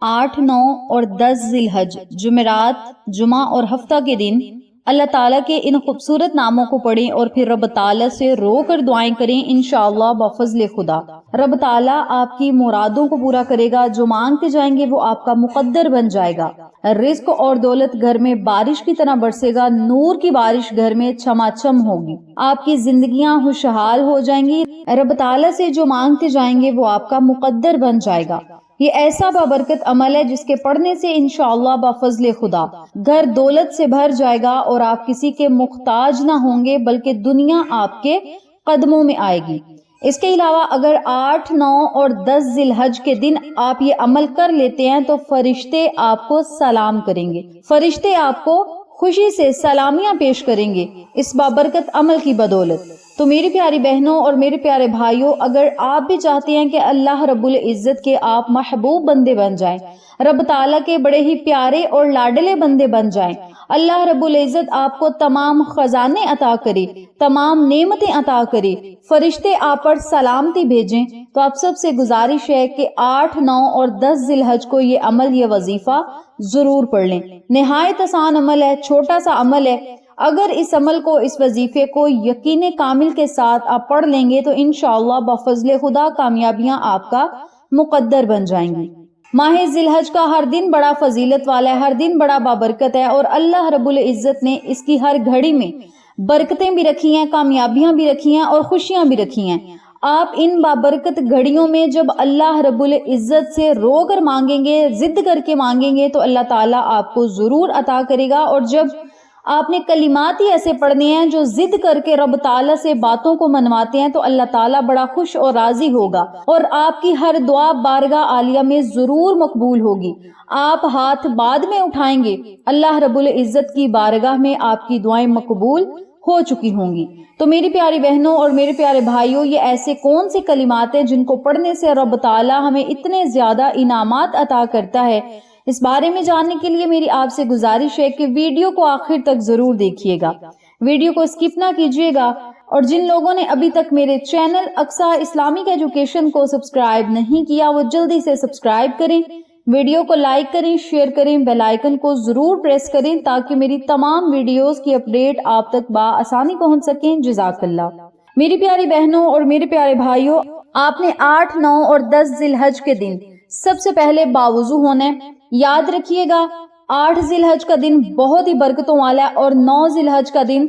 8, 9 اور 10 ذی الحج جمعرات، جمعہ اور ہفتہ کے دن اللہ تعالیٰ کے ان خوبصورت ناموں کو پڑھیں اور پھر رب تعالیٰ سے رو کر دعائیں کریں۔ انشاءاللہ بفضل خدا رب تعالیٰ آپ کی مرادوں کو پورا کرے گا، جو مانگتے جائیں گے وہ آپ کا مقدر بن جائے گا۔ رزق اور دولت گھر میں بارش کی طرح برسے گا، نور کی بارش گھر میں چھماچم ہوگی، آپ کی زندگیاں خوشحال ہو جائیں گی۔ رب تعالیٰ سے جو مانگتے جائیں گے وہ آپ کا مقدر بن جائے گا۔ یہ ایسا بابرکت عمل ہے جس کے پڑھنے سے انشاءاللہ بفضل خدا گھر دولت سے بھر جائے گا اور آپ کسی کے محتاج نہ ہوں گے، بلکہ دنیا آپ کے قدموں میں آئے گی۔ اس کے علاوہ اگر 8، 9 اور 10 ذی الحج کے دن آپ یہ عمل کر لیتے ہیں تو فرشتے آپ کو سلام کریں گے، فرشتے آپ کو خوشی سے سلامیاں پیش کریں گے اس بابرکت عمل کی بدولت۔ تو میری پیاری بہنوں اور میرے پیارے بھائیوں، اگر آپ بھی چاہتے ہیں کہ اللہ رب العزت کے آپ محبوب بندے بن جائیں، رب تعالیٰ کے بڑے ہی پیارے اور لاڈلے بندے بن جائیں، اللہ رب العزت آپ کو تمام خزانے عطا کرے، تمام نعمتیں عطا کرے، فرشتے آپ پر سلامتی بھیجیں، تو آپ سب سے گزارش ہے کہ 8، 9 اور 10 ذی الحج کو یہ عمل، یہ وظیفہ ضرور پڑھ لیں۔ نہایت آسان عمل ہے، چھوٹا سا عمل ہے۔ اگر اس عمل کو، اس وظیفے کو یقین کامل کے ساتھ آپ پڑھ لیں گے تو انشاءاللہ بفضل خدا کامیابیاں آپ کا مقدر بن جائیں گی۔ ماہ ذی الحج کا ہر دن بڑا فضیلت والا ہے، ہر دن بڑا بابرکت ہے، اور اللہ رب العزت نے اس کی ہر گھڑی میں برکتیں بھی رکھی ہیں، کامیابیاں بھی رکھی ہیں اور خوشیاں بھی رکھی ہیں۔ آپ ان بابرکت گھڑیوں میں جب اللہ رب العزت سے رو کر مانگیں گے، ضد کر کے مانگیں گے تو اللہ تعالیٰ آپ کو ضرور عطا کرے گا۔ اور جب آپ نے کلمات ہی ایسے پڑھنے ہیں جو ضد کر کے رب تعالیٰ سے باتوں کو منواتے ہیں تو اللہ تعالیٰ بڑا خوش اور راضی ہوگا، اور آپ کی ہر دعا بارگاہ عالیہ میں ضرور مقبول ہوگی۔ آپ ہاتھ بعد میں اٹھائیں گے، اللہ رب العزت کی بارگاہ میں آپ کی دعائیں مقبول ہو چکی ہوں گی۔ تو میری پیاری بہنوں اور میرے پیارے بھائیوں، یہ ایسے کون سے کلمات ہیں جن کو پڑھنے سے رب تعالیٰ ہمیں اتنے زیادہ انعامات عطا کرتا ہے؟ اس بارے میں جاننے کے لیے میری آپ سے گزارش ہے کہ ویڈیو کو آخر تک ضرور دیکھیے گا، ویڈیو کو اسکپ نہ کیجیے گا، اور جن لوگوں نے ابھی تک میرے چینل اقصیٰ اسلامک ایجوکیشن کو سبسکرائب نہیں کیا وہ جلدی سے سبسکرائب کریں، ویڈیو کو لائک کریں، شیئر کریں، بیل آئیکن کو ضرور پریس کریں تاکہ میری تمام ویڈیوز کی اپڈیٹ آپ تک بآسانی پہنچ سکیں۔ جزاک اللہ۔ میری پیاری بہنوں اور میرے پیارے بھائیوں، آپ نے 8، 9 اور 10 ذی الحج کے دن سب سے پہلے باوضو ہونا ہے۔ یاد رکھیے گا 8 ذی الحج کا دن بہت ہی برکتوں والا ہے، اور 9 ذی الحج کا دن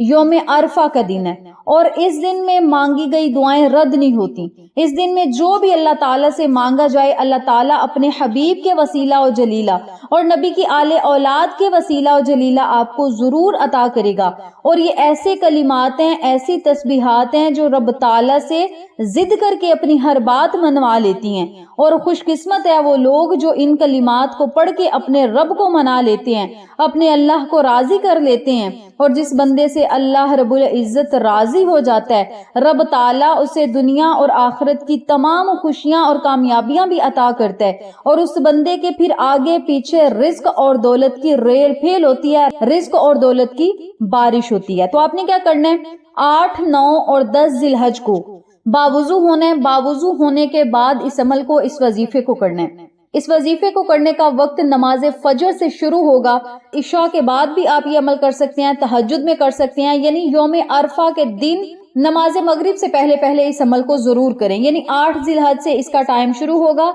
یوم عرفہ کا دن ہے، اور اس دن میں مانگی گئی دعائیں رد نہیں ہوتی۔ اس دن میں جو بھی اللہ تعالیٰ سے مانگا جائے، اللہ تعالیٰ اپنے حبیب کے وسیلہ و جلیلہ اور نبی کی آل اولاد کے وسیلہ و جلیلہ آپ کو ضرور عطا کرے گا۔ اور یہ ایسے کلمات ہیں، ایسی تسبیحات ہیں جو رب تعالیٰ سے ضد کر کے اپنی ہر بات منوا لیتی ہیں، اور خوش قسمت ہے وہ لوگ جو ان کلمات کو پڑھ کے اپنے رب کو منا لیتے ہیں، اپنے اللہ کو راضی کر لیتے ہیں۔ اور جس بندے سے اللہ رب العزت راضی ہو جاتا ہے، رب تعالیٰ اسے دنیا اور آخرت کی تمام خوشیاں اور کامیابیاں بھی عطا کرتا ہے، اور اس بندے کے پھر آگے پیچھے رزق اور دولت کی ریل پھیل ہوتی ہے، رزق اور دولت کی بارش ہوتی ہے۔ تو آپ نے کیا کرنا ہے؟ 8، 9 اور 10 ذی الحج کو باوضو ہونا ہے۔ باوضو ہونے کے بعد اس عمل کو، اس وظیفے کو کرنا ہے۔ اس وظیفے کو کرنے کا وقت نماز فجر سے شروع ہوگا، عشاء کے بعد بھی آپ یہ عمل کر سکتے ہیں، تہجد میں کر سکتے ہیں، یعنی یوم عرفہ کے دن نماز مغرب سے پہلے پہلے اس عمل کو ضرور کریں۔ یعنی 8 ذی الحج سے اس کا ٹائم شروع ہوگا،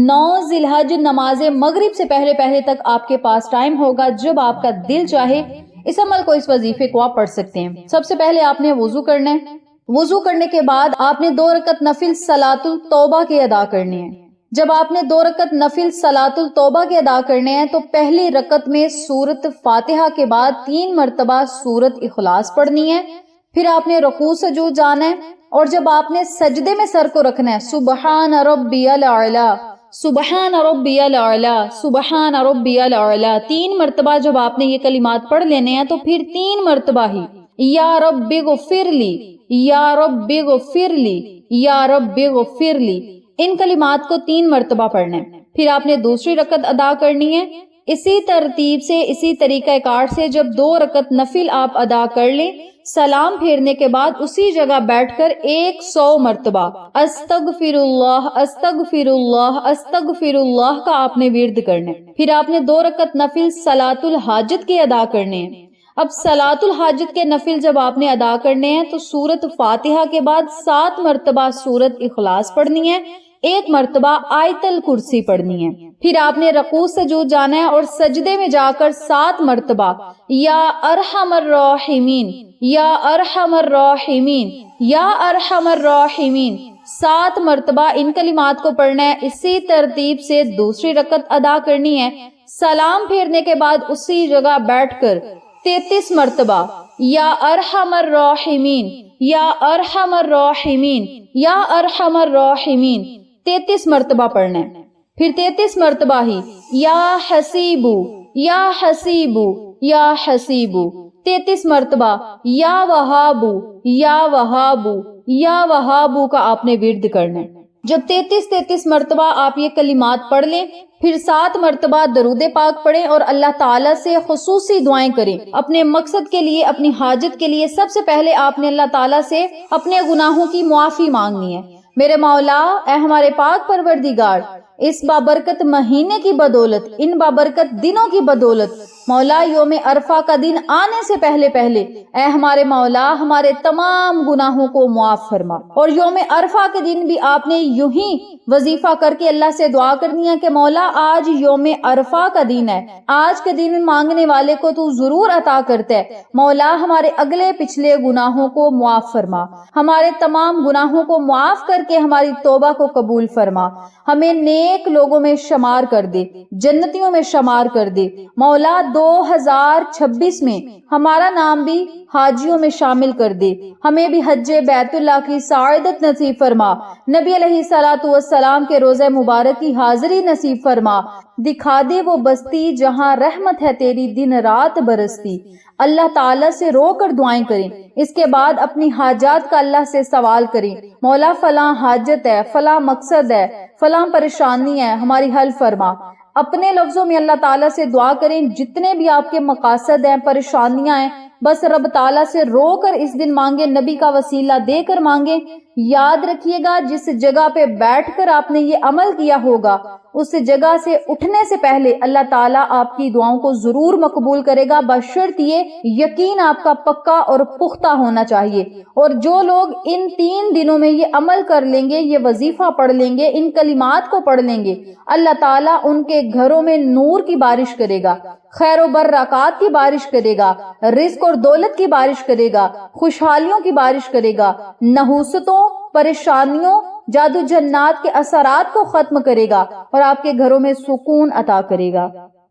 9 ذی الحج نماز مغرب سے پہلے پہلے تک آپ کے پاس ٹائم ہوگا، جب آپ کا دل چاہے اس عمل کو، اس وظیفے کو آپ پڑھ سکتے ہیں۔ سب سے پہلے آپ نے وضو کرنا ہے۔ وضو کرنے کے بعد آپ نے 2 رکعت نفل صلاۃ التوبہ کے ادا کرنے ہیں۔ جب آپ نے 2 رکعت نفل صلاۃ التوبہ کے ادا کرنے ہیں تو پہلی رکعت میں سورۃ فاتحہ کے بعد 3 مرتبہ سورۃ اخلاص پڑھنی ہے۔ پھر آپ نے رکوع سجود جانا ہے، اور جب آپ نے سجدے میں سر کو رکھنا ہے، سبحان ربی الاعلی، سبحان ربی الاعلی، سبحان ربی الاعلی 3 مرتبہ جب آپ نے یہ کلمات پڑھ لینے ہیں تو پھر 3 مرتبہ ہی یا رب اغفر لی، یا رب اغفر لی، یا رب اغفر لی، ان کلمات کو 3 مرتبہ پڑھنا ہے۔ پھر آپ نے دوسری رکعت ادا کرنی ہے۔ اسی ترتیب سے، اسی طریقہ کار سے جب 2 رکعت نفل آپ ادا کر لیں سلام پھیرنے کے بعد اسی جگہ بیٹھ کر 100 مرتبہ استغفر اللہ استغفر اللہ استغفر اللہ کا آپ نے ورد کرنا ہے۔ پھر آپ نے 2 رکعت نفل صلاۃ الحاجت کے ادا کرنے ہیں۔ اب صلاۃ الحاجت کے نفل جب آپ نے ادا کرنے ہیں تو سورۃ فاتحہ کے بعد 7 مرتبہ سورۃ اخلاص پڑھنی ہے، 1 مرتبہ آیت الکرسی پڑھنی ہے۔ پھر آپ نے رکوع سجود جانا ہے اور سجدے میں جا کر 7 مرتبہ یا ارحم الراحمین یا ارحم الراحمین یا ارحم الراحمین 7 مرتبہ ان کلمات کو پڑھنا ہے۔ اسی ترتیب سے دوسری رکعت ادا کرنی ہے۔ سلام پھیرنے کے بعد اسی جگہ بیٹھ کر 33 مرتبہ یا ارحم الراحمین یا ارحم الراحمین یا ارحم الراحمین 33 مرتبہ پڑھنا ہے۔ پھر 33 مرتبہ ہی یا حسیبو یا حسیبو یا حسیبو 33 مرتبہ یا وہابو یا وہابو یا وہابو کا آپ نے ورد کرنا ہے۔ جب 33 مرتبہ آپ یہ کلمات پڑھ لیں، پھر 7 مرتبہ درود پاک پڑھیں اور اللہ تعالیٰ سے خصوصی دعائیں کریں اپنے مقصد کے لیے، اپنی حاجت کے لیے۔ سب سے پہلے آپ نے اللہ تعالیٰ سے اپنے گناہوں کی معافی مانگنی ہے۔ میرے مولا، اے ہمارے پاک پروردگار، اس بابرکت مہینے کی بدولت، ان بابرکت دنوں کی بدولت مولا، یوم عرفہ کا دن آنے سے پہلے اے ہمارے مولا ہمارے تمام گناہوں کو معاف فرما۔ اور یوم عرفہ کے دن بھی آپ نے یوں ہی وظیفہ کر کے اللہ سے دعا کرنی ہے کہ مولا آج یوم عرفہ کا دن ہے، آج کے دن مانگنے والے کو تو ضرور عطا کرتا ہے۔ مولا ہمارے اگلے پچھلے گناہوں کو معاف فرما، ہمارے تمام گناہوں کو معاف کر کے ہماری توبہ کو قبول فرما، ہمیں نیک لوگوں میں شمار کر دے، جنتیوں میں شمار کر دے۔ مولا 2026 میں ہمارا نام بھی حاجیوں میں شامل کر دے، ہمیں بھی حج بیت اللہ کی سعادت نصیب فرما، نبی علیہ الصلوۃ والسلام کے روزہ مبارک کی حاضری نصیب فرما، دکھا دے وہ بستی جہاں رحمت ہے تیری دن رات برستی۔ اللہ تعالیٰ سے رو کر دعائیں کریں، اس کے بعد اپنی حاجات کا اللہ سے سوال کریں۔ مولا فلاں حاجت ہے، فلاں مقصد ہے، فلاں پریشانی ہے، ہماری حل فرما۔ اپنے لفظوں میں اللہ تعالیٰ سے دعا کریں، جتنے بھی آپ کے مقاصد ہیں، پریشانیاں ہیں، بس رب تعالیٰ سے رو کر اس دن مانگے، نبی کا وسیلہ دے کر مانگے۔ یاد رکھیے گا جس جگہ پہ بیٹھ کر آپ نے یہ عمل کیا ہوگا، اس جگہ سے اٹھنے سے پہلے اللہ تعالیٰ آپ کی دعاؤں کو ضرور مقبول کرے گا، بشرط یہ یقین آپ کا پکا اور پختہ ہونا چاہیے۔ اور جو لوگ ان 3 دنوں میں یہ عمل کر لیں گے، یہ وظیفہ پڑھ لیں گے، ان کلمات کو پڑھ لیں گے، اللہ تعالیٰ ان کے گھروں میں نور کی بارش کرے گا، خیر و برکات کی بارش کرے گا، رزق اور دولت کی بارش کرے گا، خوشحالیوں کی بارش کرے گا، نحوستوں، پریشانیوں، جادو جنات کے اثرات کو ختم کرے گا اور آپ کے گھروں میں سکون عطا کرے گا۔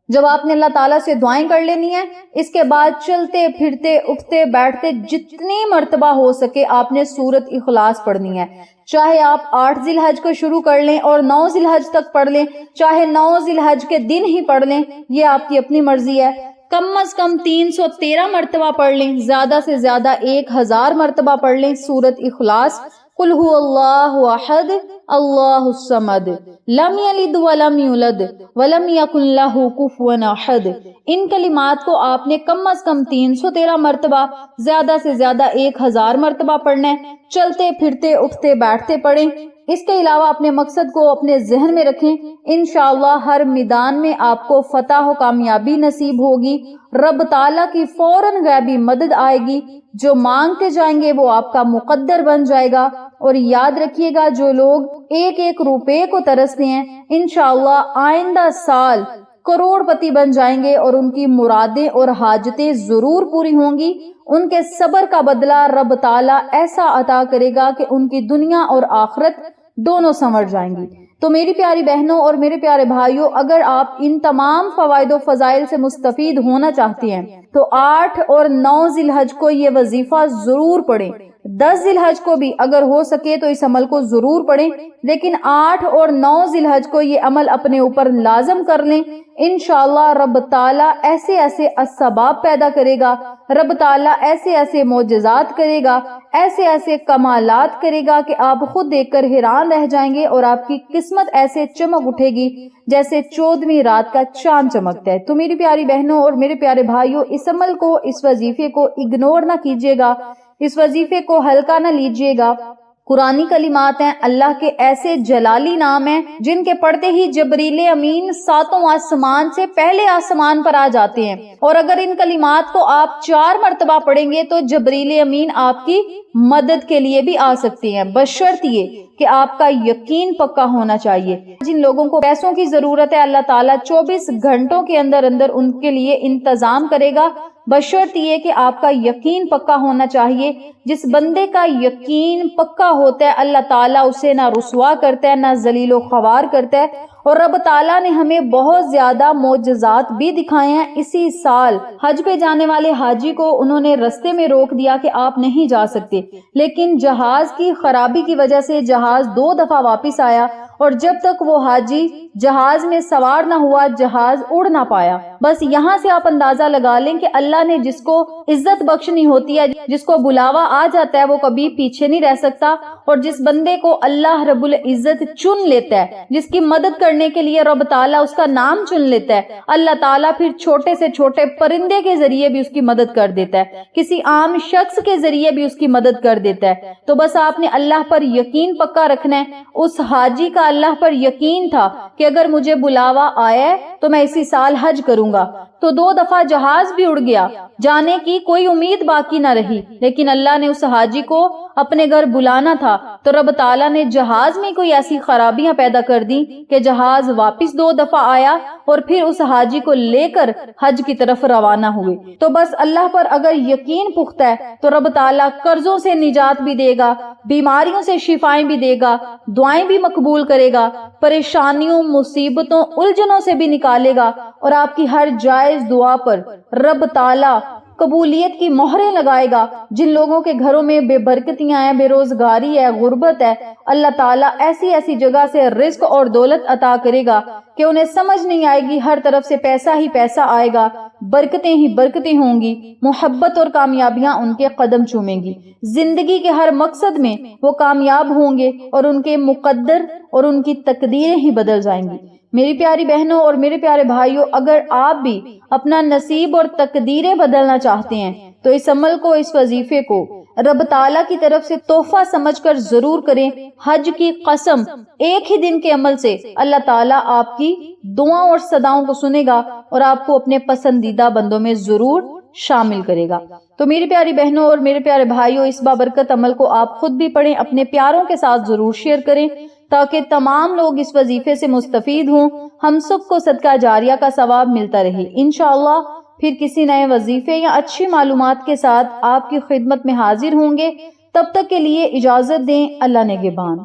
جب آپ نے اللہ تعالیٰ سے دعائیں کر لینی ہے، اس کے بعد چلتے پھرتے اٹھتے بیٹھتے جتنی مرتبہ ہو سکے آپ نے سورۃ اخلاص پڑھنی ہے۔ چاہے آپ 8 ذی الحج کو شروع کر لیں اور 9 ذی الحج تک پڑھ لیں، چاہے 9 ذی الحج کے دن ہی پڑھ لیں، یہ آپ کی اپنی مرضی ہے۔ کم از کم 313 مرتبہ پڑھ لیں، زیادہ سے زیادہ 1000 مرتبہ پڑھ لیں سورۃ اخلاص۔ قل هو اللہ احد اللہ الصمد لم یلد ولم یولد ولم یکن لہ کفوا احد۔ ان کلمات کو آپ نے کم از کم 313 مرتبہ، زیادہ سے زیادہ 1000 مرتبہ پڑھنا ہے۔ چلتے پھرتے اٹھتے بیٹھتے پڑھیں۔ اس کے علاوہ اپنے مقصد کو اپنے ذہن میں رکھیں، انشاءاللہ ہر میدان میں آپ کو فتح و کامیابی نصیب ہوگی، رب تعالیٰ کی فوراً غیبی مدد آئے گی، جو مانگتے جائیں گے وہ آپ کا مقدر بن جائے گا۔ اور یاد رکھیے گا جو لوگ 1 روپے کو ترستے ہیں، انشاءاللہ آئندہ سال کروڑ پتی بن جائیں گے اور ان کی مرادیں اور حاجتیں ضرور پوری ہوں گی۔ ان کے صبر کا بدلہ رب تعالیٰ ایسا عطا کرے گا کہ ان کی دنیا اور آخرت دونوں سنور جائیں گی۔ تو میری پیاری بہنوں اور میرے پیارے بھائیوں، اگر آپ ان تمام فوائد و فضائل سے مستفید ہونا چاہتے ہیں تو 8 اور 9 ذی الحج کو یہ وظیفہ ضرور پڑھیں۔ 10 ذی الحج کو بھی اگر ہو سکے تو اس عمل کو ضرور پڑھیں، لیکن 8 اور 9 ذی الحج کو یہ عمل اپنے اوپر لازم کر لیں۔ انشاءاللہ رب تعالیٰ ایسے ایسے اسباب پیدا کرے گا، رب تعالیٰ ایسے ایسے معجزات کرے گا، ایسے ایسے کمالات کرے گا کہ آپ خود دیکھ کر حیران رہ جائیں گے، اور آپ کی قسمت ایسے چمک اٹھے گی جیسے 14ویں رات کا چاند چمکتا ہے۔ تو میری پیاری بہنوں اور میرے پیارے بھائیوں، اس عمل کو، اس وظیفے کو اگنور نہ کیجیے گا، اس وظیفے کو ہلکا نہ لیجیے گا۔ قرآنی کلمات ہیں، اللہ کے ایسے جلالی نام ہیں جن کے پڑھتے ہی جبریل امین 7 آسمان سے پہلے آسمان پر آ جاتے ہیں، اور اگر ان کلمات کو آپ 4 مرتبہ پڑھیں گے تو جبریل امین آپ کی مدد کے لیے بھی آ سکتے ہیں، بشرط یہ کہ آپ کا یقین پکا ہونا چاہیے۔ جن لوگوں کو پیسوں کی ضرورت ہے، اللہ تعالیٰ 24 گھنٹوں کے اندر ان کے لیے انتظام کرے گا، بشرط یہ کہ آپ کا یقین پکا ہونا چاہیے۔ جس بندے کا یقین پکا ہوتا ہے، اللہ تعالیٰ اسے نہ رسوا کرتا ہے، نہ ذلیل و خوار کرتا ہے۔ اور رب تعالیٰ نے ہمیں بہت زیادہ معجزات بھی دکھائے ہیں۔ اسی سال حج پہ جانے والے حاجی کو انہوں نے رستے میں روک دیا کہ آپ نہیں جا سکتے، لیکن جہاز کی خرابی کی وجہ سے جہاز 2 دفعہ واپس آیا، اور جب تک وہ حاجی جہاز میں سوار نہ ہوا جہاز اڑ نہ پایا۔ بس یہاں سے آپ اندازہ لگا لیں کہ اللہ نے جس کو عزت بخشنی ہوتی ہے، جس کو بلاوا آ جاتا ہے، وہ کبھی پیچھے نہیں رہ سکتا، اور جس بندے کو اللہ رب العزت چن لیتا ہے، جس کی مدد کرنے کے لیے رب تعالیٰ اس کا نام چن لیتا ہے، اللہ تعالیٰ پھر چھوٹے سے چھوٹے پرندے کے ذریعے بھی اس کی مدد کر دیتا ہے، کسی عام شخص کے ذریعے بھی اس کی مدد کر دیتا ہے۔ تو بس آپ نے اللہ پر یقین پکا رکھنا ہے۔ اس حاجی کا اللہ پر یقین تھا کہ اگر مجھے بلاوا آیا ہے تو میں اسی سال حج کروں گا، تو 2 دفعہ جہاز بھی اڑ گیا، جانے کی کوئی امید باقی نہ رہی، لیکن اللہ نے اس حاجی کو اپنے گھر بلانا تھا، تو رب تعالیٰ نے جہاز میں کوئی ایسی خرابیاں پیدا کر دی کہ جہاز واپس 2 دفعہ آیا، اور پھر اس حاجی کو لے کر حج کی طرف روانہ ہوئے۔ تو بس اللہ پر اگر یقین پختہ ہے تو رب تعالیٰ قرضوں سے نجات بھی دے گا، بیماریوں سے شفائیں بھی دے گا، دعائیں بھی مقبول کرے گا، پریشانیوں، مصیبتوں، الجھنوں سے بھی نکالے گا، اور آپ کی ہر جائز دعا پر رب تعالیٰ قبولیت کی مہریں لگائے گا۔ جن لوگوں کے گھروں میں بے برکتیاں ہیں، بے روزگاری ہے، غربت ہے، اللہ تعالیٰ ایسی ایسی جگہ سے رزق اور دولت عطا کرے گا کہ انہیں سمجھ نہیں آئے گی، ہر طرف سے پیسہ ہی پیسہ آئے گا، برکتیں ہی برکتیں ہوں گی، محبت اور کامیابیاں ان کے قدم چومیں گی، زندگی کے ہر مقصد میں وہ کامیاب ہوں گے، اور ان کے مقدر اور ان کی تقدیریں ہی بدل جائیں گی۔ میری پیاری بہنوں اور میرے پیارے بھائیوں، اگر آپ بھی اپنا نصیب اور تقدیریں بدلنا چاہتے ہیں تو اس عمل کو، اس وظیفے کو رب تعالیٰ کی طرف سے تحفہ سمجھ کر ضرور کریں۔ حج کی قسم، ایک ہی دن کے عمل سے اللہ تعالیٰ آپ کی دعاؤں اور صداؤں کو سنے گا، اور آپ کو اپنے پسندیدہ بندوں میں ضرور شامل کرے گا۔ تو میری پیاری بہنوں اور میرے پیارے بھائیوں، اس بابرکت عمل کو آپ خود بھی پڑھیں، اپنے پیاروں کے ساتھ ضرور شیئر کریں، تاکہ تمام لوگ اس وظیفے سے مستفید ہوں، ہم سب کو صدقہ جاریہ کا ثواب ملتا رہے۔ انشاءاللہ پھر کسی نئے وظیفے یا اچھی معلومات کے ساتھ آپ کی خدمت میں حاضر ہوں گے۔ تب تک کے لیے اجازت دیں، اللہ نگہبان۔